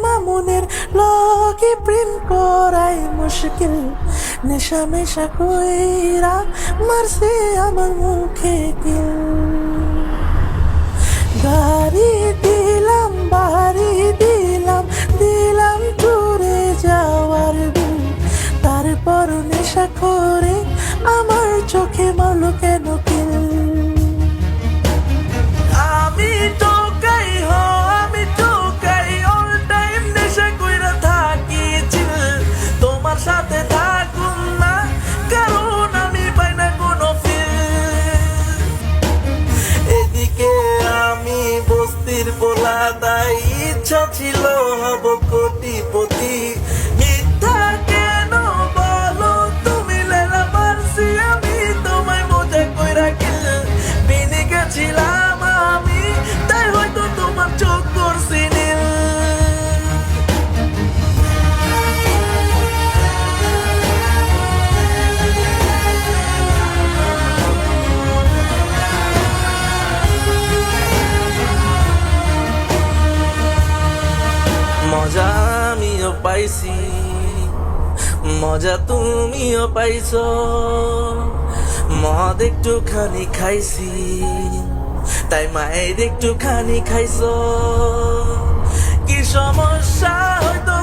মামুনের লগে প্রেম করাই মুশকিল, নেশা মেশা কইরা মারছে আমার মুখে কিল। গাড়ি দিলাম বাড়ি দিলাম, দিলাম টুরে যাওয়ার বিল, তারপর নেশা করে আমার চোখে মারলো কেন কিল। আমি টোকাই আমি টোকাই, অল টাইম নেশা কইরা থাকি চিল, তোমার সাথে থাকুম না কারণ আমি পাই না কোনো ফিল। এদিকে আমি বস্তির পোলা, তাই ইচ্ছা ছিল হব কোটিপতি। মিথ্যা কেন বলো তুমি লেলা, মারছি আমি তোমায় মজা কইরা কিল। বিনে গেছিলাম আমি, তাই হয়তো তোমার চোখ করছি নীল। মজা আমিও পাইছি, মজা তুমিও পাইছো, মদ একটুখানি খাইছি, তাই মায়ের একটুখানি খাইছো। কি সমস্যা হয়তো